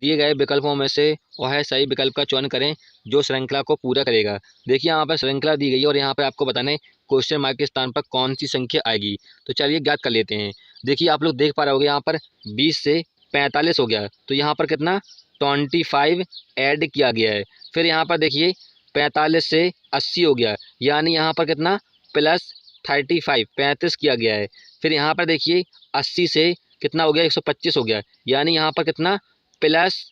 दिए गए विकल्पों में से वह सही विकल्प का चयन करें जो श्रृंखला को पूरा करेगा। देखिए यहाँ पर श्रृंखला दी गई है और यहाँ पर आपको बताना है क्वेश्चन मार्क के स्थान पर कौन सी संख्या आएगी। तो चलिए ज्ञात कर लेते हैं। देखिए आप लोग देख पा रहे होंगे यहाँ पर 20 से 45 हो गया, तो यहाँ पर कितना 25 ऐड किया गया है। फिर यहाँ पर देखिए 45 से 80 हो गया, यानी यहाँ पर कितना प्लस 35 35 किया गया है। फिर यहाँ पर देखिए 80 से कितना हो गया 125 हो गया, यानी यहाँ पर कितना प्लस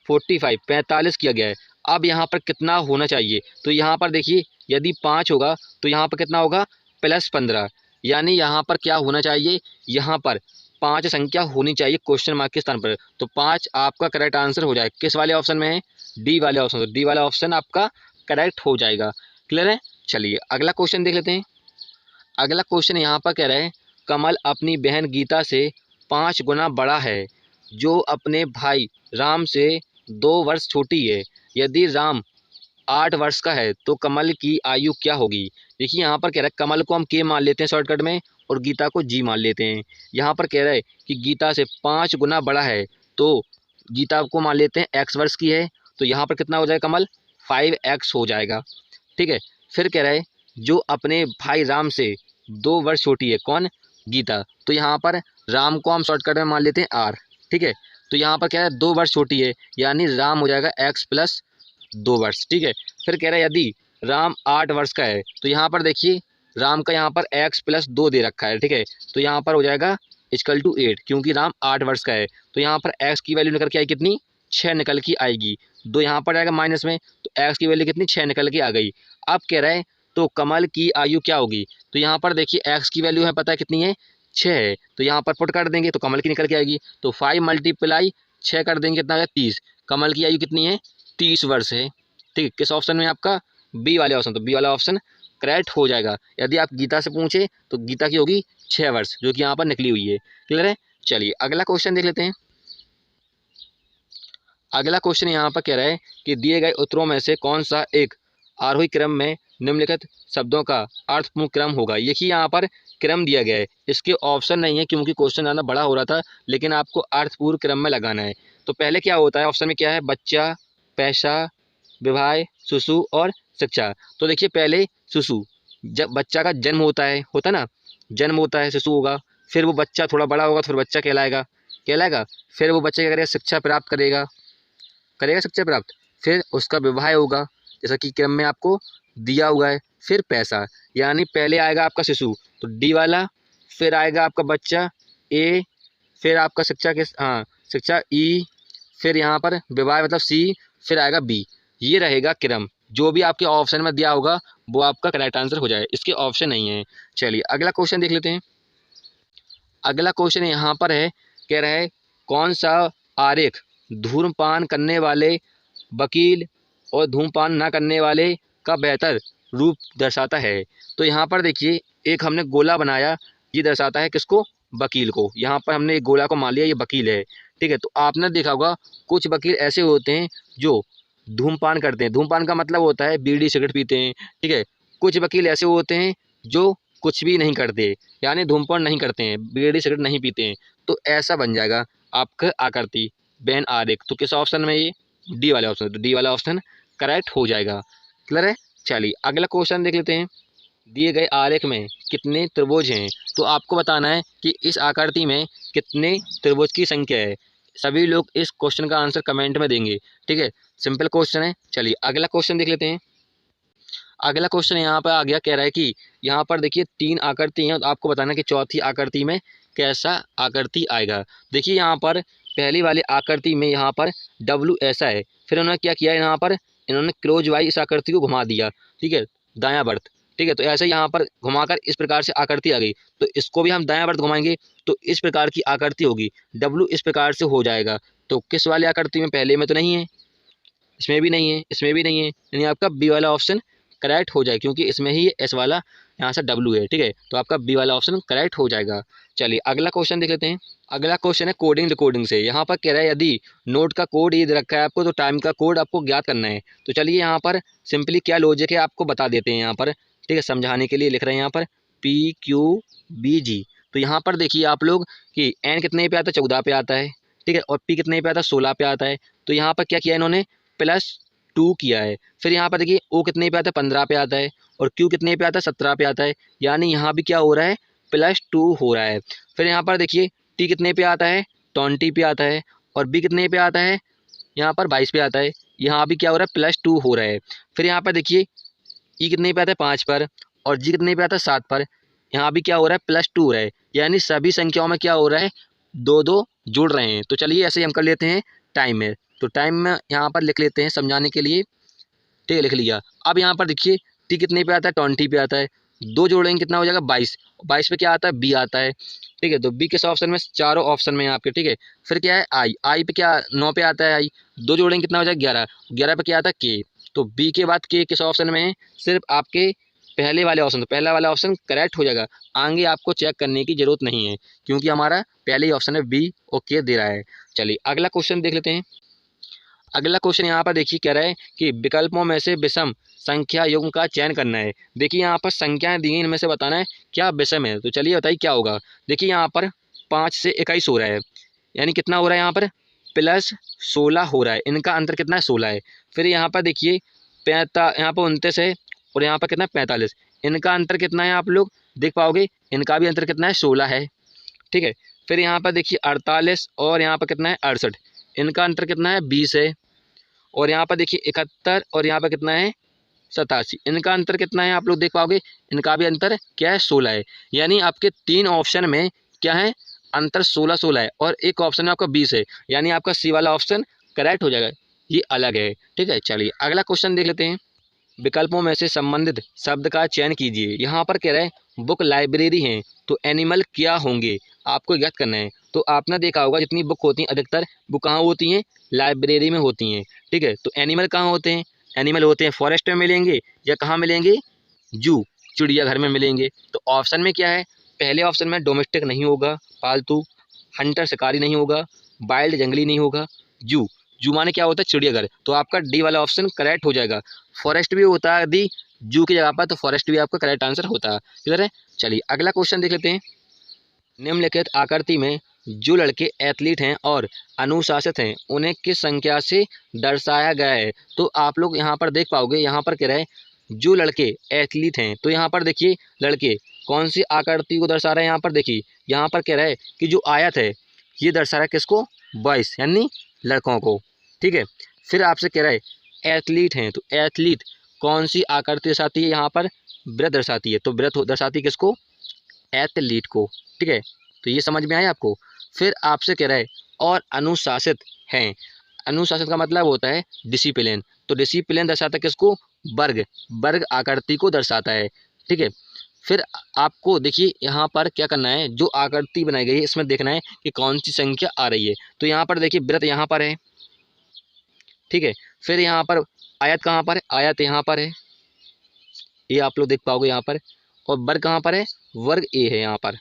45 45 किया गया है। अब यहाँ पर कितना होना चाहिए, तो यहाँ पर देखिए यदि 5 होगा तो यहाँ पर कितना होगा प्लस 15, यानी यहाँ पर क्या होना चाहिए, यहाँ पर 5 संख्या होनी चाहिए क्वेश्चन मार्क के स्थान पर। तो 5 आपका करेक्ट आंसर हो जाएगा। किस वाले ऑप्शन में है, डी वाले ऑप्शन। तो डी वाला ऑप्शन आपका करेक्ट हो जाएगा। क्लियर है। चलिए अगला क्वेश्चन देख लेते हैं। अगला क्वेश्चन यहाँ पर कह रहे हैं कमल अपनी बहन गीता से 5 गुना बड़ा है, जो अपने भाई राम से 2 वर्ष छोटी है। यदि राम 8 वर्ष का है तो कमल की आयु क्या होगी। देखिए यहाँ पर कह रहा है कमल को हम के मान लेते हैं शॉर्टकट में और गीता को जी मान लेते हैं। यहाँ पर कह रहा है कि गीता से 5 गुना बड़ा है, तो गीता को मान लेते हैं x वर्ष की है, तो यहाँ पर कितना हो जाएगा कमल 5x हो जाएगा। ठीक है। फिर कह रहा है जो अपने भाई राम से 2 वर्ष छोटी है, कौन, गीता। तो यहाँ पर राम को हम शॉर्टकट में मान लेते हैं आर। ठीक है। तो यहाँ पर क्या है 2 वर्ष छोटी है, यानी राम हो जाएगा x प्लस 2 वर्ष। ठीक है। फिर कह रहा है यदि राम 8 वर्ष का है, तो यहाँ पर देखिए राम का यहाँ पर x प्लस 2 दे रखा है। ठीक है। तो यहाँ पर हो जाएगा इक्वल टू 8, क्योंकि राम 8 वर्ष का है। तो यहाँ पर x की वैल्यू निकल के आई कितनी 6 निकल के आएगी। 2 यहाँ पर आएगा माइनस में, तो x की वैल्यू कितनी 6 निकल के आ गई। अब कह रहा है तो कमल की आयु क्या होगी। तो यहाँ पर देखिए x की वैल्यू है पता है कितनी है 6 है, तो यहाँ पर पुट कर देंगे तो कमल की निकल के आएगी। तो 5 मल्टीप्लाई 6 कर देंगे कितना है 30। कमल की आयु कितनी है 30 वर्ष है। ठीक है। किस ऑप्शन में आपका बी वाले ऑप्शन। तो बी वाला ऑप्शन करेक्ट हो जाएगा। यदि आप गीता से पूछे तो गीता की होगी 6 वर्ष, जो कि यहाँ पर निकली हुई है। क्लियर है। चलिए अगला क्वेश्चन देख लेते हैं। अगला क्वेश्चन यहाँ पर कह रहा है कि दिए गए उत्तरों में से कौन सा एक आरोही क्रम में निम्नलिखित शब्दों का अर्थपूर्ण क्रम होगा। देखिए यहाँ पर क्रम दिया गया है, इसके ऑप्शन नहीं है क्योंकि क्वेश्चन ज़्यादा बड़ा हो रहा था, लेकिन आपको अर्थपूर्ण क्रम में लगाना है। तो पहले क्या होता है, ऑप्शन में क्या है, बच्चा, पैसा, विवाह, शिशु और शिक्षा। तो देखिए पहले शिशु, जब बच्चा का जन्म होता है ना, जन्म होता है शिशु होगा, फिर वो बच्चा थोड़ा बड़ा होगा तो फिर बच्चा कहलाएगा कहलाएगा फिर वो बच्चा क्या करेगा, शिक्षा प्राप्त करेगा करेगा शिक्षा प्राप्त, फिर उसका विवाह होगा जैसा कि क्रम में आपको दिया हुआ है, फिर पैसा। यानी पहले आएगा आपका शिशु तो डी वाला, फिर आएगा आपका बच्चा ए, फिर आपका शिक्षा के हाँ शिक्षा ई, फिर यहाँ पर विवाह मतलब सी, फिर आएगा बी। ये रहेगा क्रम, जो भी आपके ऑप्शन में दिया होगा वो आपका करेक्ट आंसर हो जाए, इसके ऑप्शन नहीं है। चलिए अगला क्वेश्चन देख लेते हैं। अगला क्वेश्चन यहाँ पर है, कह रहा है कौन सा आरेख धूम्रपान करने वाले वकील और धूम्रपान ना करने वाले का बेहतर रूप दर्शाता है। तो यहाँ पर देखिए एक हमने गोला बनाया, ये दर्शाता है किसको, वकील को। यहाँ पर हमने एक गोला को मान लिया ये वकील है। ठीक है। तो आपने देखा होगा कुछ वकील ऐसे होते हैं जो धूम्रपान करते हैं, धूम्रपान का मतलब होता है बीड़ी सिगरेट पीते हैं। ठीक है। कुछ वकील ऐसे होते हैं जो कुछ भी नहीं करते, यानी धूम्रपान नहीं करते हैं, बीड़ी सिगरेट नहीं पीते हैं। तो ऐसा बन जाएगा आपका आकृति बेन आरेख। तो किस ऑप्शन में, ये डी वाला ऑप्शन। तो डी वाला ऑप्शन करेक्ट हो जाएगा। क्लियर है। चलिए अगला क्वेश्चन देख लेते हैं। दिए गए आरेख में कितने त्रिभुज हैं। तो आपको बताना है कि इस आकृति में कितने त्रिभुज की संख्या है। सभी लोग इस क्वेश्चन का आंसर कमेंट में देंगे। ठीक है। सिंपल क्वेश्चन है। चलिए अगला क्वेश्चन देख लेते हैं। अगला क्वेश्चन यहाँ पर आ गया, कह रहा है कि यहाँ पर देखिए 3 आकृति हैं, तो आपको बताना है कि चौथी आकृति में कैसा आकृति आएगा। देखिए यहाँ पर पहली वाली आकृति में यहाँ पर डब्लू ऐसा है, फिर उन्होंने क्या किया, यहाँ पर इन्होंने क्लोज वाई इस आकृति को घुमा दिया। ठीक है, दायां वर्त। ठीक है। तो ऐसे यहाँ पर घुमाकर इस प्रकार से आकृति आ गई, तो इसको भी हम दायां वर्त घुमाएंगे तो इस प्रकार की आकृति होगी, डब्लू इस प्रकार से हो जाएगा। तो किस वाली आकृति में, पहले में तो नहीं है, इसमें भी नहीं है, इसमें भी नहीं है, यानी आपका बी वाला ऑप्शन करेक्ट हो जाए, क्योंकि इसमें ही एस वाला यहाँ से डब्लू है। ठीक है। तो आपका बी वाला ऑप्शन करेक्ट हो जाएगा। चलिए अगला क्वेश्चन देख लेते हैं। अगला क्वेश्चन है कोडिंग रिकॉर्डिंग से। यहाँ पर कह रहा है यदि नोट का कोड ये दे रखा है आपको, तो टाइम का कोड आपको ज्ञात करना है। तो चलिए यहाँ पर सिंपली क्या लॉजिक है आपको बता देते हैं यहाँ पर। ठीक है, समझाने के लिए लिख रहे हैं यहाँ पर PQBG। तो यहाँ पर देखिए आप लोग कि एन कितने पे आता है, 14 पे आता है। ठीक है, और पी कितने पे आता है, 16 पे आता है। तो यहाँ पर क्या किया इन्होंने, +2 किया है। फिर यहाँ पर देखिए ओ कितने पे आता है, 15 पे आता है, और क्यू कितने पे आता है, 17 पे आता है। यानी यहाँ भी क्या हो रहा है, +2 हो रहा है। फिर यहाँ पर देखिए टी कितने पे आता है, 20 पे आता है, और बी कितने पे आता है, यहाँ पर 22 पे आता है। यहाँ भी क्या हो रहा है, +2 हो रहा है। फिर यहाँ पर देखिए ई कितने पे आता है, 5 पर, और जी कितने पे आता है, 7 पर। यहाँ भी क्या हो रहा है, +2 हो रहा है। यानी सभी संख्याओं में क्या हो रहा है, 2-2 जुड़ रहे हैं। तो चलिए ऐसे ही हम कर लेते हैं टाइम में। तो टाइम में यहाँ पर लिख लेते हैं समझाने के लिए, ठीक है, लिख लिया। अब यहाँ पर देखिए टी कितने पे आता है, 20 पे आता है, 2 जोड़ेंगे कितना हो जाएगा, 22। 22 पे क्या आता है, बी आता है, ठीक है। तो बी किस ऑप्शन में, चारों ऑप्शन में आपके, ठीक है। फिर क्या है, आई, आई पे क्या 9 पे आता है, आई 2 जोड़ेंगे कितना हो जाएगा, 11। 11 पे क्या आता है, के। तो बी के बाद के किस ऑप्शन में है, सिर्फ आपके पहले वाले ऑप्शन, तो पहला वाला ऑप्शन करेक्ट हो जाएगा। आगे आपको चेक करने की जरूरत नहीं है, क्योंकि हमारा पहले ही ऑप्शन है बी और के दे रहा है। चलिए अगला क्वेश्चन देख लेते हैं। अगला क्वेश्चन यहाँ पर देखिए कह रहा है कि विकल्पों में से विषम संख्या युग्म का चयन करना है। देखिए यहाँ पर संख्याएं दी हैं, इनमें से बताना है क्या विषम है। तो चलिए बताइए क्या होगा। देखिए यहाँ पर 5 से 21 हो रहा है, यानी कितना हो रहा है, यहाँ पर +16 हो रहा है। इनका अंतर कितना है, 16 है। फिर यहाँ पर देखिए यहाँ पर 29 है, और यहाँ पर कितना 45। इनका अंतर कितना है, आप लोग देख पाओगे, इनका भी अंतर कितना है, 16 है, ठीक है। फिर यहाँ पर देखिए 48 और यहाँ पर कितना है, 68। इनका अंतर कितना है, 20 है। और यहाँ पर देखिए 71 और यहाँ पर कितना है, 87। इनका अंतर कितना है, आप लोग देख पाओगे, इनका भी अंतर क्या है, 16 है। यानी आपके 3 ऑप्शन में क्या है, अंतर 16-16 है, और एक ऑप्शन में आपका 20 है। यानी आपका सी वाला ऑप्शन करेक्ट हो जाएगा, ये अलग है, ठीक है। चलिए अगला क्वेश्चन देख लेते हैं। विकल्पों में से संबंधित शब्द का चयन कीजिए। यहाँ पर कह रहे हैं बुक लाइब्रेरी हैं, तो एनिमल क्या होंगे, आपको ज्ञात करना है। तो आपने देखा होगा जितनी बुक होती हैं अधिकतर वो कहाँ होती हैं, लाइब्रेरी में होती हैं, ठीक है। तो एनिमल कहाँ होते हैं, एनिमल होते हैं फॉरेस्ट में मिलेंगे, या कहाँ मिलेंगे, जू, चिड़ियाघर में मिलेंगे। तो ऑप्शन में क्या है, पहले ऑप्शन में डोमेस्टिक नहीं होगा, पालतू, हंटर शिकारी नहीं होगा, वाइल्ड जंगली नहीं होगा, जू, जू माने क्या होता है, चिड़ियाघर। तो आपका डी वाला ऑप्शन करेक्ट हो जाएगा। फॉरेस्ट भी होता है दी जू की जगह पर, तो फॉरेस्ट भी आपका करेक्ट आंसर होता है, क्लियर है। चलिए अगला क्वेश्चन देख लेते हैं। निम्नलिखित आकृति में जो लड़के एथलीट हैं और अनुशासित हैं उन्हें किस संख्या से दर्शाया गया है। तो आप लोग यहाँ पर देख पाओगे, यहाँ पर कह रहे हैं जो लड़के एथलीट हैं, तो यहाँ पर देखिए लड़के कौन सी आकृति को दर्शा रहे हैं। यहाँ पर देखिए, यहाँ पर कह रहा है कि जो आयत है ये दर्शा रहा है किसको, बॉयज़ यानी लड़कों को, ठीक है। फिर आपसे कह रहा है एथलीट हैं, तो एथलीट कौन सी आकृति दर्शाती है, यहाँ पर वृत्त दर्शाती है। तो वृत्त दर्शाती है किसको, एथलीट को, ठीक है। तो ये समझ में आया आपको। फिर आपसे कह रहा है और अनुशासित हैं, अनुशासित का मतलब होता है डिसिप्लिन। तो डिसिप्लिन दर्शाता है किसको, वर्ग, वर्ग आकृति को दर्शाता है, ठीक है। फिर आपको देखिए यहाँ पर क्या करना है, जो आकृति बनाई गई है इसमें देखना है कि कौन सी संख्या आ रही है। तो यहाँ पर देखिए वृत्त यहाँ पर है, ठीक है। फिर यहाँ पर आयत कहाँ पर है, आयत यहाँ पर है, ये आप लोग देख पाओगे यहाँ पर। और वर्ग कहाँ पर है, वर्ग ए है यहाँ पर,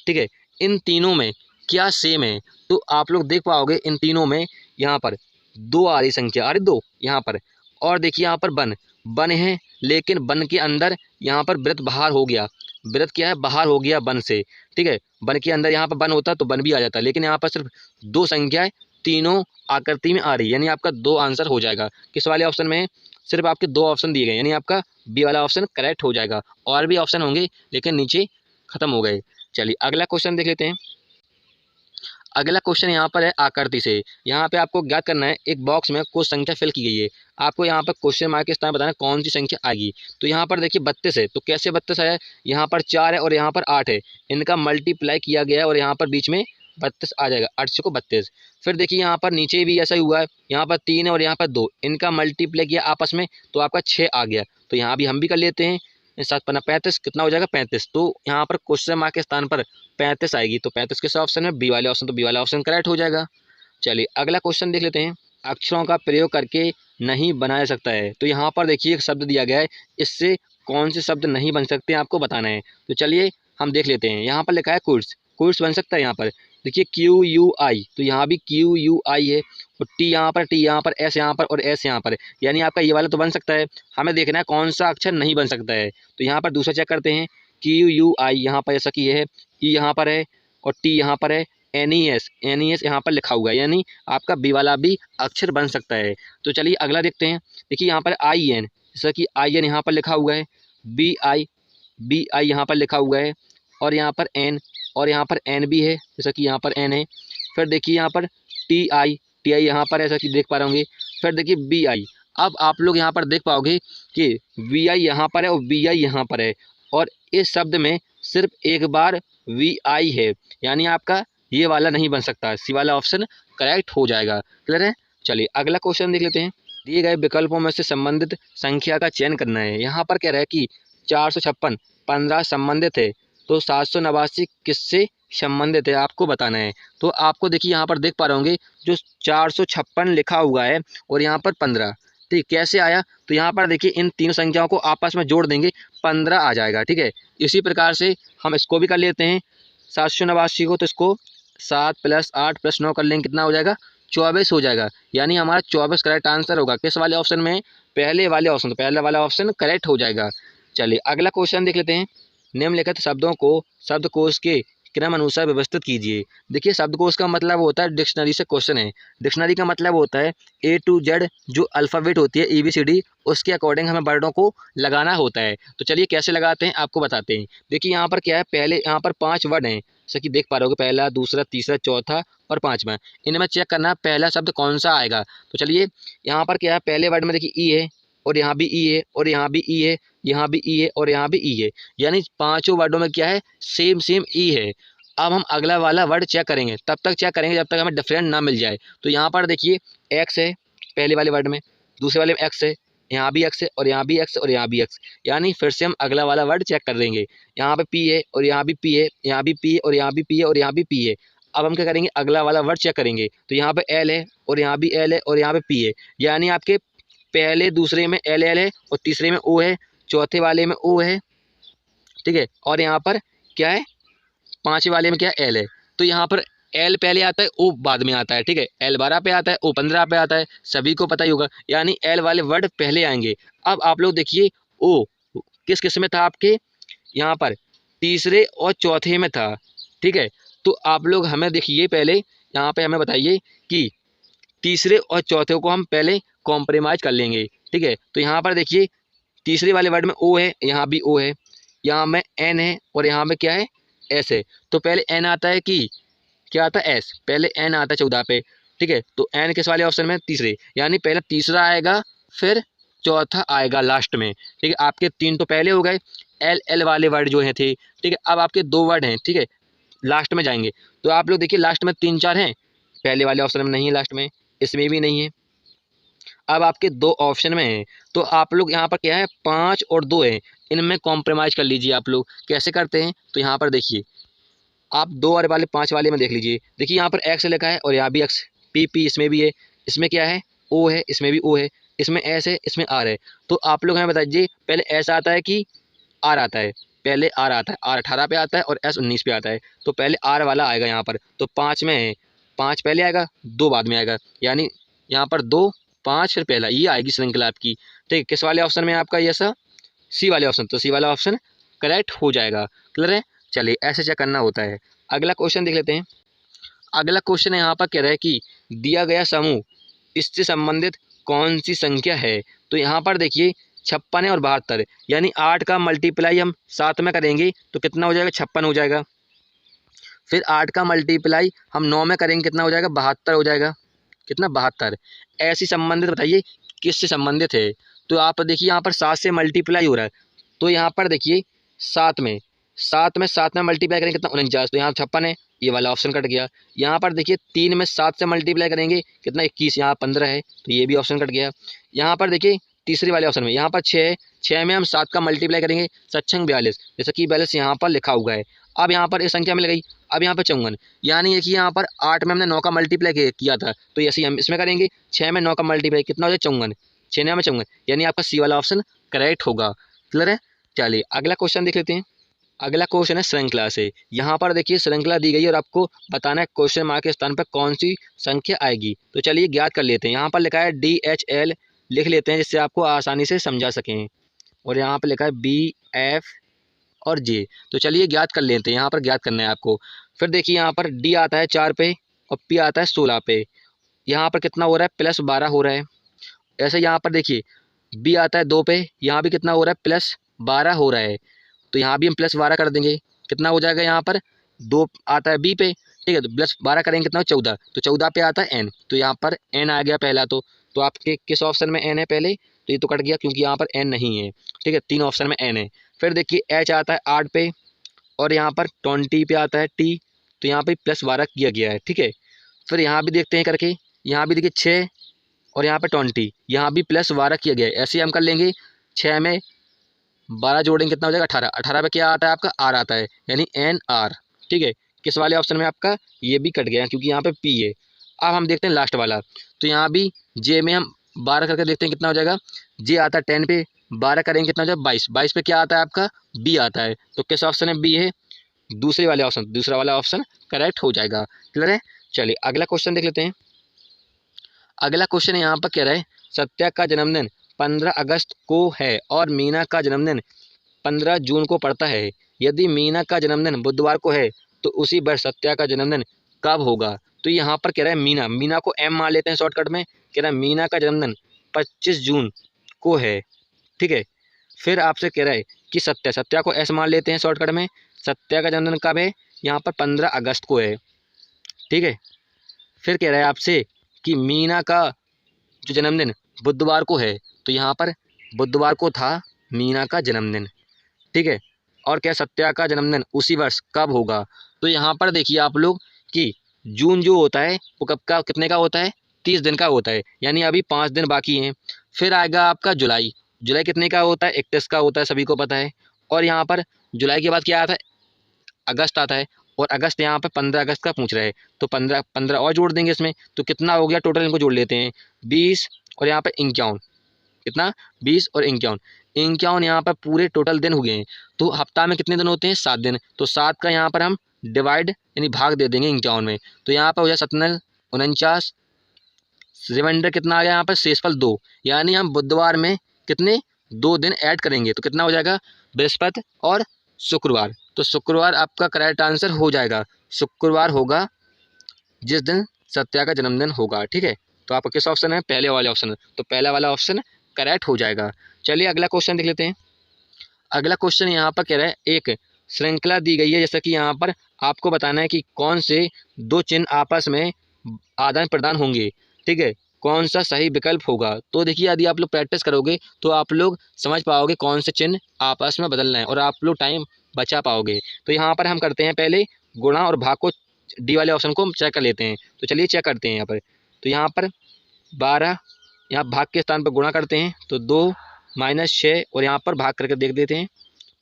ठीक है। इन तीनों में क्या सेम है, तो आप लोग देख पाओगे इन तीनों में यहाँ पर 2 आ रही संख्या, अरे 2 यहाँ पर। और देखिए यहाँ पर वन, वन है, लेकिन वन के अंदर यहाँ पर वृत्त बाहर हो गया, वृत्त क्या है, बाहर हो गया वन से, ठीक है। वन के अंदर यहाँ पर वन होता तो वन भी आ जाता, लेकिन यहाँ पर सिर्फ 2 संख्याएं तीनों आकृति में आ रही है, यानी आपका 2 आंसर हो जाएगा। किस वाले ऑप्शन में है, सिर्फ आपके 2 ऑप्शन दिए गए, यानी आपका बी वाला ऑप्शन करेक्ट हो जाएगा। और भी ऑप्शन होंगे लेकिन नीचे खत्म हो गए। चलिए अगला क्वेश्चन देख लेते हैं। अगला क्वेश्चन यहाँ पर है आकृति से। यहाँ पे आपको ज्ञात करना है, एक बॉक्स में कुछ संख्या फिल की गई है, आपको यहाँ पर क्वेश्चन मार्क के स्थान बताना कौन सी संख्या आएगी। तो यहाँ पर देखिए 32 है, तो कैसे 32 है, यहाँ पर 4 है और यहाँ पर 8 है, इनका मल्टीप्लाई किया गया है और यहाँ पर बीच में 32 आ जाएगा, 8 को 32। फिर देखिए यहाँ पर नीचे भी ऐसा ही हुआ है, यहाँ पर 3 है और यहाँ पर 2, इनका मल्टीप्लाई किया आपस में तो आपका 6 आ गया। तो यहाँ भी हम भी कर लेते हैं, 7 पन्ना 35, कितना हो जाएगा 35। तो यहाँ पर क्वेश्चन मार्क के स्थान पर 35 आएगी, तो 35 किस ऑप्शन में, बी वाले ऑप्शन, तो बी वाला ऑप्शन करेक्ट हो जाएगा। चलिए अगला क्वेश्चन देख लेते हैं। अक्षरों का प्रयोग करके नहीं बनाया सकता है, तो यहाँ पर देखिए एक शब्द दिया गया है, इससे कौन से शब्द नहीं बन सकते आपको बताना है। तो चलिए हम देख लेते हैं। यहाँ पर लिखा है कुर्स, कुर्स बन सकता है। यहाँ पर देखिए QUI, तो यहाँ भी QUI है, और टी यहाँ पर, टी यहाँ पर, एस यहाँ पर और एस यहाँ पर, यानी आपका ये वाला तो बन सकता है। हमें देखना है कौन सा अक्षर नहीं बन सकता है। तो यहाँ पर दूसरा चेक करते हैं, QUI यहाँ पर जैसा कि ये है, ई यहाँ पर है और टी यहाँ पर है, NES यहाँ पर लिखा हुआ है, यानी आपका बी वाला भी अक्षर बन सकता है। तो चलिए अगला देखते हैं। देखिए यहाँ पर IN, जैसा कि IN यहाँ पर लिखा हुआ है, BI यहाँ पर लिखा हुआ है, और यहाँ पर N, और यहाँ पर N भी है, जैसा कि यहाँ पर N है। फिर देखिए यहाँ पर TI यहाँ पर ऐसा कि देख पा रहे होंगे। फिर देखिए BI, अब आप लोग यहाँ पर देख पाओगे कि VI यहाँ पर है और BI यहाँ पर है, और इस शब्द में सिर्फ एक बार VI है, यानी आपका ये वाला नहीं बन सकता, सी वाला ऑप्शन करेक्ट हो जाएगा। क्लियर है। चलिए अगला क्वेश्चन देख लेते हैं। दिए गए विकल्पों में से संबंधित संख्या का चयन करना है। यहाँ पर कह रहा है कि 456 15 संबंधित है, तो 789 किससे संबंधित है आपको बताना है। तो आपको देखिए यहाँ पर देख पा रहे होंगे जो 456 लिखा हुआ है और यहाँ पर 15, ठीक कैसे आया। तो यहाँ पर देखिए इन तीनों संख्याओं को आपस में जोड़ देंगे, 15 आ जाएगा। ठीक है, इसी प्रकार से हम इसको भी कर लेते हैं 789 को, तो इसको 7 + 8 + 9 कर लेंगे, कितना हो जाएगा 24 हो जाएगा, यानी हमारा 24 करेक्ट आंसर होगा। किस वाले ऑप्शन में, पहले वाले ऑप्शन, तो पहले वाला ऑप्शन करेक्ट हो जाएगा। चलिए अगला क्वेश्चन देख लेते हैं। निम्नलिखित शब्दों को शब्दकोश के क्रम अनुसार व्यवस्थित कीजिए। देखिए शब्दकोश का मतलब होता है डिक्शनरी से क्वेश्चन है। डिक्शनरी का मतलब होता है A to Z जो अल्फ़ाबेट होती है ABCD, उसके अकॉर्डिंग हमें वर्डों को लगाना होता है। तो चलिए कैसे लगाते हैं आपको बताते हैं। देखिए यहाँ पर क्या है, पहले यहाँ पर 5 वर्ड हैं, जैसे कि देख पा रहे हो, पहला, दूसरा, तीसरा, चौथा और 5वां। इनमें चेक करना पहला शब्द कौन सा आएगा। तो चलिए यहाँ पर क्या है, पहले वर्ड में देखिए ई है, और यहाँ भी ई है, और यहाँ भी ई है, यहाँ भी ई है, और यहाँ भी ई है, यानी पांचों वर्डों में क्या है, सेम ई है। अब हम अगला वाला वर्ड चेक करेंगे, तब तक चेक करेंगे जब तक हमें डिफरेंट ना मिल जाए। तो यहाँ पर देखिए एक्स है पहले वाले वर्ड में, दूसरे वाले में एक्स है, यहाँ भी एक्स है, और यहाँ भी एक्स, और यहाँ भी एक्स, यानी फिर से हम अगला वाला वर्ड चेक कर देंगे। यहाँ पे पी है, और यहाँ भी पी है, यहाँ भी पी है, और यहाँ भी पी है, और यहाँ भी पी है। अब हम क्या करेंगे, अगला वाला वर्ड चेक करेंगे। तो यहाँ पे एल है, और यहाँ भी एल है, और यहाँ पे पी है, यानी आपके पहले दूसरे में एल है, और तीसरे में ओ है, चौथे वाले में ओ है, ठीक है, और यहाँ पर क्या है, पांचवें वाले में क्या है, एल है। तो यहाँ पर एल पहले आता है, ओ बाद में आता है। ठीक है, एल 12 पे आता है, ओ 15 पे आता है, सभी को पता ही होगा, यानी एल वाले वर्ड पहले आएंगे। अब आप लोग देखिए ओ किस किस में था, आपके यहाँ पर तीसरे और चौथे में था। ठीक है, तो आप लोग हमें देखिए पहले यहाँ पे हमें बताइए कि तीसरे और चौथे को हम पहले कॉम्प्रोमाइज़ कर लेंगे। ठीक है, तो यहाँ पर देखिए तीसरे वाले वर्ड में ओ है, यहाँ भी ओ है, यहाँ में एन है, और यहाँ में क्या है, एस है। तो पहले एन आता है कि क्या आता है, एस, पहले एन आता है 14 पे। ठीक है, तो एन किस वाले ऑप्शन में, तीसरे, यानी पहले तीसरा आएगा, फिर चौथा आएगा लास्ट में। ठीक है, आपके 3 तो पहले हो गए, एल वाले वर्ड जो हैं थे। ठीक है, अब आपके 2 वर्ड हैं, ठीक है, लास्ट में जाएंगे। तो आप लोग देखिए लास्ट में 3-4 हैं, पहले वाले ऑप्शन में नहीं है, लास्ट में, इसमें भी नहीं है। अब आपके 2 ऑप्शन में हैं, तो आप लोग यहाँ पर क्या है, 5 और 2 है, इनमें कॉम्प्रोमाइज़ कर लीजिए। आप लोग कैसे करते हैं, तो यहाँ पर देखिए आप 2 वाले 5 वाले में देख लीजिए। देखिए यहाँ पर एक्स लिखा है, और यहाँ भी एक्स, पी इसमें भी है, इसमें क्या है, ओ है, इसमें भी ओ है, इसमें एस है, इसमें आर है। तो आप लोग हमें बताइए पहले एस आता है कि आर आता है। पहले आर आता है, आर 18 पे आता है, और एस 19 पे आता है, तो पहले आर वाला आएगा यहाँ पर। तो 5 में है, 5 पहले आएगा, 2 बाद में आएगा, यानी यहाँ पर 2 5 फिर पहला, ये आएगी श्रृंखला आपकी। ठीक, किस वाले ऑप्शन में आपका ये सा, सी वाले ऑप्शन, तो सी वाला ऑप्शन करेक्ट हो जाएगा। क्लियर है। चलिए ऐसे चेक करना होता है। अगला क्वेश्चन देख लेते हैं। अगला क्वेश्चन यहाँ पर कह रहा है कि दिया गया समूह इससे संबंधित कौन सी संख्या है। तो यहाँ पर देखिए 56 है और 72, यानी 8 का मल्टीप्लाई हम 7 में करेंगे तो कितना हो जाएगा, 56 हो जाएगा। फिर 8 का मल्टीप्लाई हम 9 में करेंगे, कितना हो जाएगा, 72 हो जाएगा। कितना, 72। ऐसी संबंधित बताइए किससे संबंधित है। तो आप देखिए यहाँ पर 7 से मल्टीप्लाई हो रहा है, तो यहाँ पर देखिए 7 में 7 में मल्टीप्लाई करेंगे, कितना, 49, तो यहाँ 56 है, ये वाला ऑप्शन कट गया। यहाँ पर देखिए 3 में 7 से मल्टीप्लाई करेंगे, कितना, 21, यहाँ 15 है, तो ये भी ऑप्शन कट गया। यहाँ पर देखिए तीसरे वाले ऑप्शन में यहाँ पर 6 है, 6 में हम 7 का मल्टीप्लाई करेंगे, 7×6 = 42, जैसे कि 42 यहाँ पर लिखा हुआ है। अब यहाँ पर इस संख्या मिल गई। अब यहाँ पर 54, यानी कि यहाँ पर 8 में हमने 9 का मल्टीप्लाई किया था, तो ऐसे ही हम इसमें करेंगे, 6 में 9 का मल्टीप्लाई, कितना हो जाए, 54, 6 में 54, यानी आपका सी वाला ऑप्शन करेक्ट होगा। क्लियर है। चलिए अगला क्वेश्चन देख लेते हैं। अगला क्वेश्चन है श्रृंखला से। यहाँ पर देखिए श्रृंखला दी गई है और आपको बताना है क्वेश्चन मार्क के स्थान पर कौन सी संख्या आएगी। तो चलिए ज्ञात कर लेते हैं। यहाँ पर लिखा है DHL, लिख लेते हैं जिससे आपको आसानी से समझा सकें, और यहाँ पर लिखा है BF और J। तो चलिए ज्ञात कर लेते हैं, यहाँ पर ज्ञात करना है आपको। फिर देखिए यहाँ पर डी आता है 4 पे और पी आता है 16 पे। यहाँ पर कितना हो रहा है, +12 हो रहा है। ऐसे यहाँ पर देखिए बी आता है 2 पे, यहाँ भी कितना हो रहा है, +12 हो रहा है। तो यहाँ भी हम +12 कर देंगे, कितना हो जाएगा, यहाँ पर 2 आता है बी पे, ठीक है, तो +12 करेंगे कितना, 14, तो 14 पे आता है एन, तो यहाँ पर एन आ गया पहला। तो आपके किस ऑप्शन में एन है पहले, तो ये तो कट गया क्योंकि यहाँ पर एन नहीं है, ठीक है, 3 ऑप्शन में एन है। फिर देखिए एच आता है 8 पे और यहाँ पर 20 पे आता है टी, तो यहाँ पे +12 किया गया है, ठीक है। फिर यहाँ भी देखते हैं करके, यहाँ भी देखिए 6 और यहाँ पे 20, यहाँ भी +12 किया गया है। ऐसे ही हम कर लेंगे, 6 में 12 जोड़ेंगे कितना हो जाएगा, 18, 18 पे क्या आता है आपका, आर आता है, यानी एन आर, ठीक है। किस वाले ऑप्शन में आपका ये भी कट गया क्योंकि यहाँ पे पी है। अब हम देखते हैं लास्ट वाला, तो यहाँ भी जे में हम 12 करके देखते हैं कितना हो जाएगा, जे आता है 10 पे, 12 करेंगे कितना हो जाएगा, 22, 22 पे क्या आता है आपका, बी आता है, तो किस ऑप्शन में बी है, दूसरे वाले ऑप्शन, दूसरा वाला ऑप्शन करेक्ट हो जाएगा। क्लियर है। चलिए अगला क्वेश्चन देख लेते हैं। अगला क्वेश्चन यहाँ पर कह रहा है सत्या का जन्मदिन 15 अगस्त को है और मीना का जन्मदिन 15 जून को पड़ता है। यदि मीना का जन्मदिन बुधवार को है तो उसी वर्ष सत्या का जन्मदिन कब होगा। तो यहाँ पर कह रहा है मीना, मीना को एम मान लेते हैं शॉर्टकट में, कह रहा है मीना का जन्मदिन 25 जून को है, ठीक है। फिर आपसे कह रहा है कि सत्या, सत्या को एस मान लेते हैं शॉर्टकट में, सत्या का जन्मदिन कब है, यहाँ पर 15 अगस्त को है, ठीक है। फिर कह रहा है आपसे कि मीना का जो जन्मदिन बुधवार को है, तो यहाँ पर बुधवार को था मीना का जन्मदिन, ठीक है। और क्या सत्या का जन्मदिन उसी वर्ष कब होगा। तो यहाँ पर देखिए आप लोग कि जून जो होता है वो कब का, कितने का होता है, 30 दिन का होता है, यानी अभी 5 दिन बाकी हैं। फिर आएगा आपका जुलाई, जुलाई कितने का होता है, 31 का होता है, सभी को पता है। और यहाँ पर जुलाई के बाद क्या आता है, अगस्त आता है, और अगस्त यहाँ पे 15 अगस्त का पूछ रहा है, तो 15 और जोड़ देंगे इसमें, तो कितना हो गया टोटल, इनको जोड़ लेते हैं, 20 और यहाँ पे 51, कितना 20 और 51, 51 यहाँ पर पूरे टोटल दिन हो गए हैं। तो हफ्ता में कितने दिन होते हैं, 7 दिन, तो 7 का यहाँ पर हम डिवाइड यानी भाग दे देंगे 51 में, तो यहाँ पर हो जाए 17, 49, रिमाइंडर कितना आ गया यहाँ पर, शेषफल 2, यानी हम बुधवार में कितने 2 दिन ऐड करेंगे, तो कितना हो जाएगा, बृहस्पति और शुक्रवार। तो शुक्रवार आपका करेक्ट आंसर हो जाएगा, शुक्रवार होगा जिस दिन सत्या का जन्मदिन होगा, ठीक है। तो आपका किस ऑप्शन है, पहले वाले ऑप्शन, तो पहला वाला ऑप्शन करेक्ट हो जाएगा। चलिए अगला क्वेश्चन देख लेते हैं। अगला क्वेश्चन यहाँ पर कह रहा है एक श्रृंखला दी गई है, जैसा कि यहाँ पर आपको बताना है कि कौन से 2 चिन्ह आपस में आदान प्रदान होंगे, ठीक है, कौन सा सही विकल्प होगा। तो देखिए यदि आप लोग प्रैक्टिस करोगे तो आप लोग समझ पाओगे कौन से चिन्ह आपस में बदलना है और आप लोग टाइम बचा पाओगे। तो यहाँ पर हम करते हैं पहले गुणा और भाग को, डी वाले ऑप्शन को चेक कर लेते हैं। तो चलिए चेक करते हैं यहाँ पर, तो यहाँ पर 12 यहाँ भाग के स्थान पर गुणा करते हैं, तो 2 - 6 और यहाँ पर भाग करके देख देते हैं,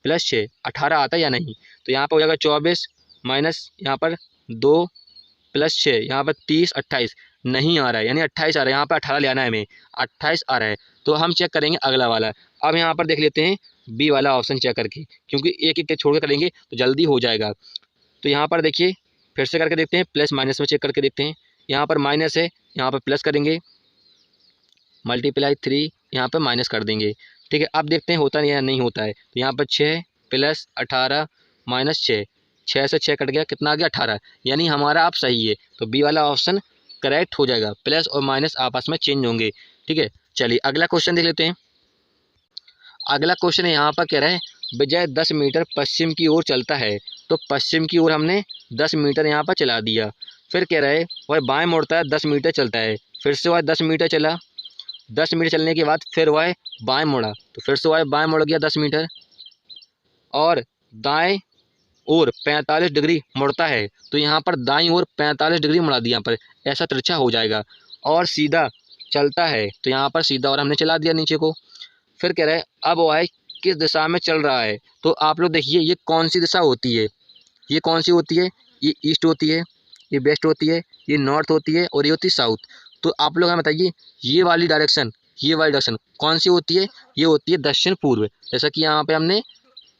+6, 18 आता है या नहीं। तो यहाँ पर हो जाएगा 24 माइनस यहाँ पर 2 +6, यहाँ पर 30, 28 नहीं आ रहा है, यानी 28 आ रहा है, यहाँ पर 18 ले आना है हमें, 28 आ रहा है। तो हम चेक करेंगे अगला वाला। अब यहाँ पर देख लेते हैं बी वाला ऑप्शन चेक करके, क्योंकि एक एक छोड़ कर करेंगे तो जल्दी हो जाएगा। तो यहाँ पर देखिए फिर से करके देखते हैं, प्लस माइनस में चेक करके देखते हैं। यहाँ पर माइनस है, यहाँ पर प्लस करेंगे, मल्टीप्लाई 3 यहाँ पर माइनस कर देंगे, ठीक है। अब देखते हैं होता नहीं है, नहीं होता है। तो यहाँ पर 6 + 18 - 6, 6 से 6 कट गया, कितना आ गया 18, यानी हमारा आप सही है। तो बी वाला ऑप्शन करेक्ट हो जाएगा, प्लस और माइनस आपस में चेंज होंगे, ठीक है। चलिए अगला क्वेश्चन देख लेते हैं। अगला क्वेश्चन यहाँ पर कह रहा है विजय 10 मीटर पश्चिम की ओर चलता है, तो पश्चिम की ओर हमने 10 मीटर यहाँ पर चला दिया। फिर कह रहा है वह बाएं मुड़ता है, 10 मीटर चलता है, फिर से वह 10 मीटर चला, 10 मीटर चलने के बाद फिर वह बाएं मुड़ा, तो फिर से वह बाएं मुड़ गया 10 मीटर, और दाएं ओर 45 डिग्री मुड़ता है, तो यहाँ पर दाईं ओर 45 डिग्री मुड़ा दिया, यहाँ पर ऐसा तिरछा हो जाएगा। और सीधा चलता है, तो यहाँ पर सीधा और हमने चला दिया नीचे को। फिर कह रहा है अब वह किस दिशा में चल रहा है, तो आप लोग देखिए ये कौन सी दिशा होती है, ये कौन सी होती है, ये ईस्ट होती है, ये वेस्ट होती है, ये नॉर्थ होती है, और ये होती है साउथ। तो आप लोग हमें बताइए ये वाली डायरेक्शन, ये वाली डायरेक्शन कौन सी होती है, ये होती है दक्षिण पूर्व, जैसा कि यहाँ पे हमने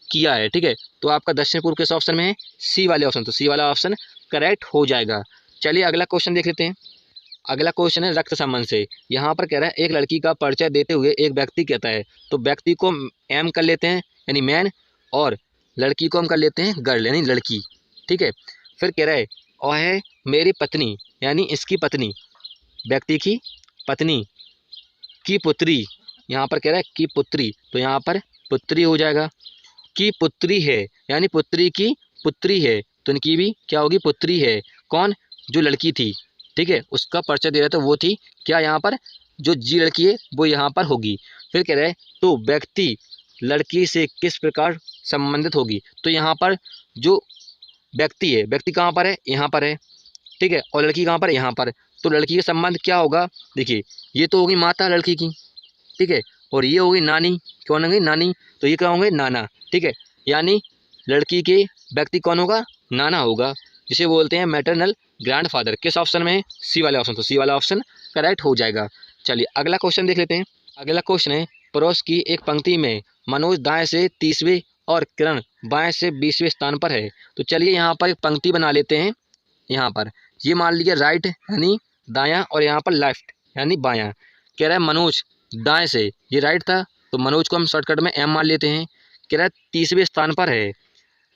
किया है, ठीक है। तो आपका दक्षिण पूर्व किस ऑप्शन में है, सी वाले ऑप्शन, तो सी वाला ऑप्शन करेक्ट हो जाएगा। चलिए अगला क्वेश्चन देख लेते हैं। अगला क्वेश्चन है रक्त संबंध से। यहाँ पर कह रहा है एक लड़की का परिचय देते हुए एक व्यक्ति कहता है, तो व्यक्ति को एम कर लेते हैं यानी मैन, और लड़की को हम कर लेते हैं गर्ल यानी लड़की, ठीक है। फिर कह रहा है और है मेरी पत्नी, यानी इसकी पत्नी, व्यक्ति की पत्नी की पुत्री, यहाँ पर कह रहा है की पुत्री, तो यहाँ पर पुत्री हो जाएगा। की पुत्री है, यानी पुत्री की पुत्री है, तो इनकी भी क्या होगी, पुत्री है। कौन, जो लड़की थी, ठीक है, उसका परिचय दे रहा था, वो थी क्या, यहाँ पर जो जी लड़की है वो यहाँ पर होगी। फिर कह रहे हैं तो व्यक्ति लड़की से किस प्रकार संबंधित होगी, तो यहाँ पर जो व्यक्ति है, व्यक्ति कहाँ पर है, यहाँ पर है, ठीक है, और लड़की कहाँ पर, यहाँ पर, तो लड़की का संबंध क्या होगा, देखिए ये तो होगी माता लड़की की, ठीक है, और ये होगी नानी, कौन होगी, नानी, तो ये क्या होंगे, नाना, ठीक है, यानी लड़की के व्यक्ति कौन होगा, नाना होगा, जिसे बोलते हैं मैटरनल ग्रैंडफादर। किस ऑप्शन में है, सी वाला ऑप्शन, तो सी वाला ऑप्शन करेक्ट हो जाएगा। चलिए अगला क्वेश्चन देख लेते हैं। अगला क्वेश्चन है पड़ोस की एक पंक्ति में मनोज दाएं से 30वें और किरण बाएं से 20वें स्थान पर है। तो चलिए यहाँ पर एक पंक्ति बना लेते हैं। यहाँ पर ये मान लीजिए राइट यानी दायां और यहाँ पर लेफ्ट यानी बायां। कह रहा है मनोज दाएं से, ये राइट था तो मनोज को हम शॉर्टकट में एम मान लेते हैं। कह रहा है 30वें स्थान पर है,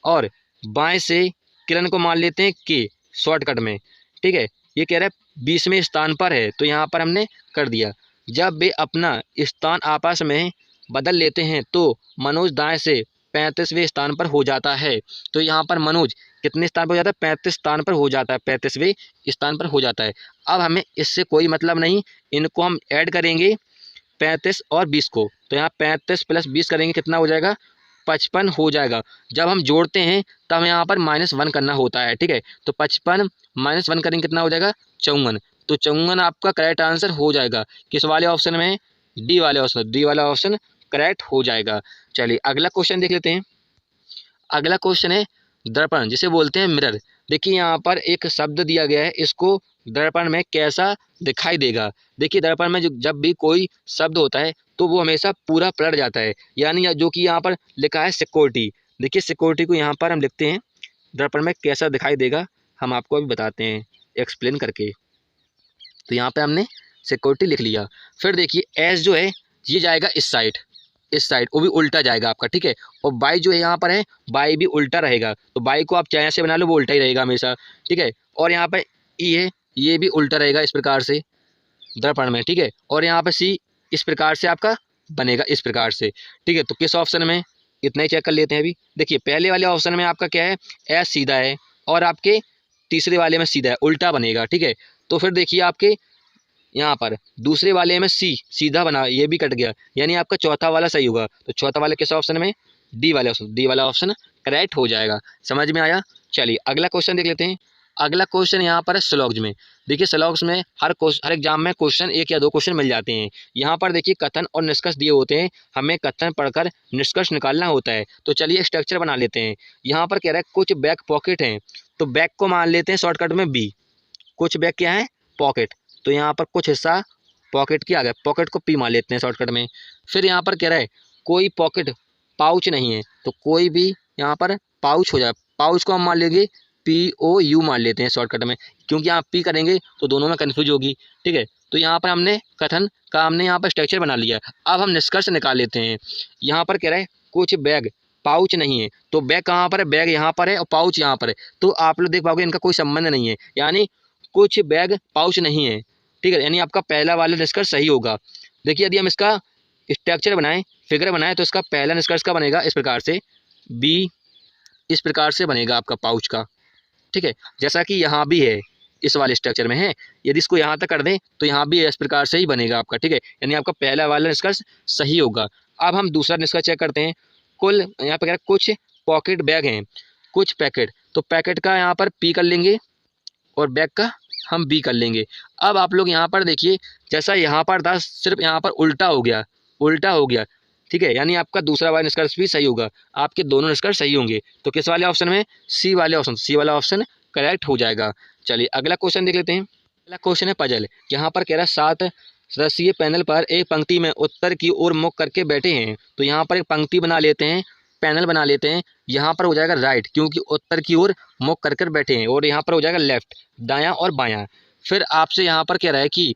और बाएं से किरण को मान लेते हैं के शॉर्टकट में, ठीक है। ये कह रहा है 20वें स्थान पर है, तो यहाँ पर हमने कर दिया। जब वे अपना स्थान आपस में बदल लेते हैं तो मनोज दाएं से 35वें स्थान पर हो जाता है। तो यहाँ पर मनोज कितने स्थान पर हो जाता है, 35 स्थान पर हो जाता है, 35वें स्थान पर हो जाता है। अब हमें इससे कोई मतलब नहीं, इनको हम ऐड करेंगे 35 और 20 को, तो यहाँ 35 + 20 करेंगे कितना हो जाएगा, 55 हो जाएगा। जब हम जोड़ते हैं तब यहाँ पर -1 करना होता है, ठीक है। तो 55 - 1 करेंगे कितना हो जाएगा, 54। तो 54 आपका करेक्ट आंसर हो जाएगा। किस वाले ऑप्शन में, डी वाले ऑप्शन, डी वाला ऑप्शन करेक्ट हो जाएगा। चलिए अगला क्वेश्चन देख लेते हैं। अगला क्वेश्चन है दर्पण, जिसे बोलते हैं मिरर। देखिए यहाँ पर एक शब्द दिया गया है, इसको दर्पण में कैसा दिखाई देगा। देखिए दर्पण में जब भी कोई शब्द होता है तो वो हमेशा पूरा पलट जाता है, यानी जो कि यहाँ पर लिखा है सिक्योरिटी। देखिए सिक्योरिटी को यहाँ पर हम लिखते हैं, दर्पण में कैसा दिखाई देगा हम आपको अभी बताते हैं एक्सप्लेन करके। तो यहाँ पे हमने सिक्योरिटी लिख लिया। फिर देखिए एस जो है ये जाएगा इस साइड, इस साइड वो भी उल्टा जाएगा आपका, ठीक है। और बाई जो है यहाँ पर है, बाई भी उल्टा रहेगा, तो बाई को आप चाहे से बना लो वो उल्टा ही रहेगा हमेशा, ठीक है। और यहाँ पर ई है, ये भी उल्टा रहेगा इस प्रकार से दर्पण में, ठीक है। और यहाँ पर सी इस प्रकार से आपका बनेगा, इस प्रकार से, ठीक है। तो किस ऑप्शन में, इतना ही चेक कर लेते हैं अभी। देखिए पहले वाले ऑप्शन में आपका क्या है, एस सीधा है, और आपके तीसरे वाले में सीधा है, उल्टा बनेगा, ठीक है। तो फिर देखिए आपके यहाँ पर दूसरे वाले में सी सीधा बना, ये भी कट गया, यानी आपका चौथा वाला सही होगा। तो चौथा वाला किस ऑप्शन में, डी वाले ऑप्शन, डी वाला ऑप्शन करेक्ट हो जाएगा। समझ में आया। चलिए अगला क्वेश्चन देख लेते हैं। अगला क्वेश्चन यहाँ पर है स्लॉग्स में। देखिए स्लॉग्स में हर एग्जाम में क्वेश्चन 1 या 2 क्वेश्चन मिल जाते हैं। यहाँ पर देखिए कथन और निष्कर्ष दिए होते हैं, हमें कथन पढ़कर निष्कर्ष निकालना होता है। तो चलिए स्ट्रक्चर बना लेते हैं। यहाँ पर कह रहा है कुछ बैक पॉकेट हैं, तो बैक को मान लेते हैं शॉर्टकट में बी। कुछ बैक क्या है, पॉकेट, तो यहाँ पर कुछ हिस्सा पॉकेट की आ गया, पॉकेट को पी मान लेते हैं शॉर्टकट में। फिर यहाँ पर कह रहा है कोई पॉकेट पाउच नहीं है, तो कोई भी यहाँ पर पाउच हो जाए, पाउच को हम मान लेंगे POU मान लेते हैं शॉर्टकट में, क्योंकि यहाँ पी करेंगे तो दोनों में कन्फ्यूज होगी, ठीक है। तो यहाँ पर हमने कथन का हमने यहाँ पर स्ट्रक्चर बना लिया। अब हम निष्कर्ष निकाल लेते हैं। यहाँ पर कह रहा है कुछ बैग पाउच नहीं है, तो बैग कहाँ पर है, बैग यहाँ पर है और पाउच यहाँ पर है, तो आप लोग देख पाओगे इनका कोई संबंध नहीं है, यानी कुछ बैग पाउच नहीं है, ठीक है। यानी आपका पहला वाला निष्कर्ष सही होगा। देखिए यदि हम इसका स्ट्रक्चर बनाएं, फिगर बनाएं, तो इसका पहला निष्कर्ष का बनेगा इस प्रकार से, बी इस प्रकार से बनेगा आपका पाउच का, ठीक है। जैसा कि यहाँ भी है, इस वाले स्ट्रक्चर में है, यदि इसको यहाँ तक कर दें तो यहाँ भी इस प्रकार से ही बनेगा आपका, ठीक है। यानी आपका पहला वाला निष्कर्ष सही होगा। अब हम दूसरा निष्कर्ष चेक करते हैं। कुल यहाँ पर कुछ पॉकेट बैग हैं, कुछ पैकेट, तो पैकेट का यहाँ पर पी कर लेंगे और बैग का हम बी कर लेंगे। अब आप लोग यहाँ पर देखिए, जैसा यहाँ पर था सिर्फ यहाँ पर उल्टा हो गया, उल्टा हो गया, ठीक है। यानी आपका दूसरा वाला निष्कर्ष भी सही होगा, आपके दोनों निष्कर्ष सही होंगे। तो किस वाले ऑप्शन में, सी वाले ऑप्शन, सी वाला ऑप्शन करेक्ट हो जाएगा। चलिए अगला क्वेश्चन देख लेते हैं। अगला क्वेश्चन है पजल। यहाँ पर कह रहा है 7 सदस्यीय पैनल पर एक पंक्ति में उत्तर की ओर मुख करके बैठे हैं। तो यहाँ पर एक पंक्ति बना लेते हैं, पैनल बना लेते हैं। यहाँ पर हो जाएगा राइट, क्योंकि उत्तर की ओर मुख कर कर बैठे हैं, और यहाँ पर हो जाएगा लेफ्ट, दायां और बायां। फिर आपसे यहाँ पर कह रहा है कि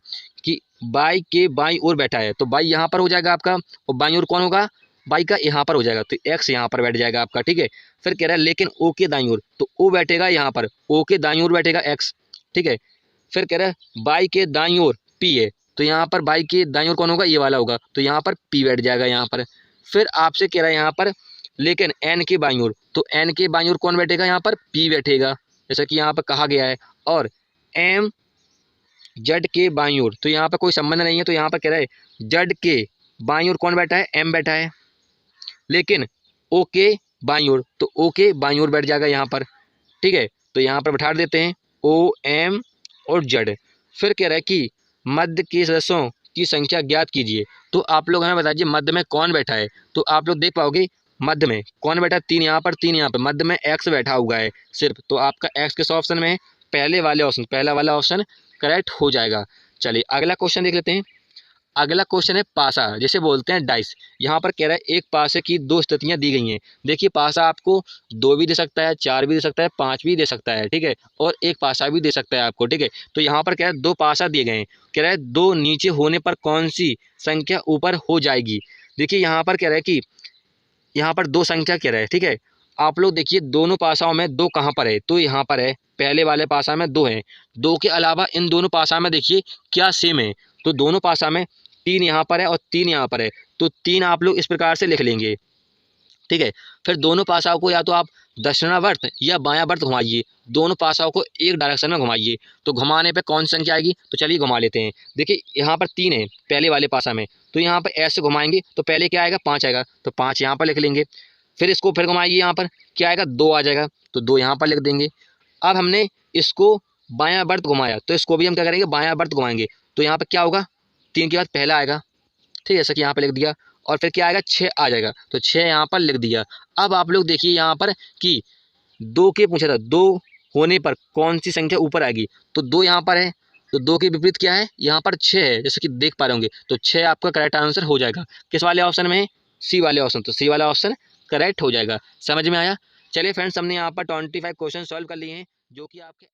बाई के बाई ओर बैठा है, तो बाई यहाँ पर हो जाएगा आपका, और बाई ओर कौन होगा, बाई का यहाँ पर हो जाएगा, तो एक्स यहाँ पर बैठ जाएगा आपका, ठीक है। फिर कह रहा है लेकिन ओ के दाईं ओर, तो ओ बैठेगा यहाँ पर, ओ के दाईं ओर बैठेगा एक्स, ठीक है। फिर कह रहा है बाई के दाईं ओर पी है, तो यहाँ पर बाई के दाईं ओर कौन होगा, ये वाला होगा, तो यहाँ पर पी बैठ जाएगा यहाँ पर। फिर आपसे कह रहा है यहाँ पर लेकिन एन के बाईं ओर, तो एन के बाईं ओर कौन बैठेगा, यहाँ पर पी बैठेगा, जैसा कि यहाँ पर कहा गया है। और एम जेड के बाईं ओर, तो यहाँ पर कोई संबंध नहीं है, तो यहाँ पर कह रहा है जेड के बाईं ओर कौन बैठा है, एम बैठा है। लेकिन ओ के बाईं ओर, तो ओ के बाईं ओर बैठ जाएगा यहाँ पर, ठीक है। तो यहाँ पर बैठा देते हैं ओ एम और जेड। फिर कह रहा है कि मध्य के सदस्यों की संख्या ज्ञात कीजिए, तो आप लोग हमें बताइए मध्य में कौन बैठा है। तो आप लोग देख पाओगे मध्य में कौन बैठा है, 3 यहाँ पर 3 यहाँ पर, मध्य में एक्स बैठा हुआ है सिर्फ, तो आपका एक्स किस ऑप्शन में है, पहले वाले ऑप्शन, पहला वाला ऑप्शन करेक्ट हो जाएगा। चलिए अगला क्वेश्चन देख लेते हैं। अगला क्वेश्चन है पासा, जिसे बोलते हैं डाइस। यहाँ पर कह रहा है एक पासे की 2 स्थितियाँ दी गई हैं। देखिए पासा आपको 2 भी दे सकता है, 4 भी दे सकता है, 5 भी दे सकता है, ठीक है, और एक पासा भी दे सकता है आपको, ठीक है। तो यहाँ पर कह रहा है 2 पासा दिए गए हैं, कह रहा है 2 नीचे होने पर कौन सी संख्या ऊपर हो जाएगी। देखिए यहाँ पर कह रहा है कि यहाँ पर 2 संख्या कह रहा है, ठीक है। आप लोग देखिए दोनों पासाओं में 2 कहाँ पर है, तो यहाँ पर है, पहले वाले पासा में 2 है, 2 के अलावा इन दोनों पासा में देखिए क्या सेम है, तो दोनों पासा में 3 यहाँ पर है और 3 यहाँ पर है, तो 3 आप लोग इस प्रकार से लिख लेंगे, ठीक है। फिर दोनों पासाओं को या तो आप दक्षिणावर्त या बायावर्त घुमाइए, दोनों पासाओं को एक डायरेक्शन में घुमाइए, तो घुमाने पे कौन सी संख्या आएगी, तो चलिए घुमा लेते हैं। देखिए यहाँ पर 3 है पहले वाले पासा में, तो यहाँ पर ऐसे घुमाएंगे तो पहले क्या आएगा, 5 आएगा, तो 5 यहाँ पर लिख लेंगे। फिर इसको फिर घुमाइए, यहाँ पर क्या आएगा, 2 आ जाएगा, तो 2 यहाँ पर लिख देंगे। अब हमने इसको बायावर्त घुमाया, तो इसको भी हम क्या करेंगे, बायावर्त घुमाएंगे, तो यहाँ पर क्या होगा, 3 के बाद पहला आएगा, ठीक है, जैसा कि यहाँ पर लिख दिया। और फिर क्या आएगा, 6 आ जाएगा, तो 6 यहाँ पर लिख दिया। अब आप लोग देखिए यहाँ पर कि 2 के पूछा था, 2 होने पर कौन सी संख्या ऊपर आएगी, तो 2 यहाँ पर है, तो 2 के विपरीत क्या है, यहाँ पर 6 है, जैसे कि देख पा रहे होंगे, तो 6 आपका करेक्ट आंसर हो जाएगा। किस वाले ऑप्शन में है, सी वाले ऑप्शन, तो सी वाला ऑप्शन करेक्ट हो जाएगा। समझ में आया। चलिए फ्रेंड्स, हमने यहाँ पर 25 क्वेश्चन सॉल्व कर लिए हैं, जो कि आपके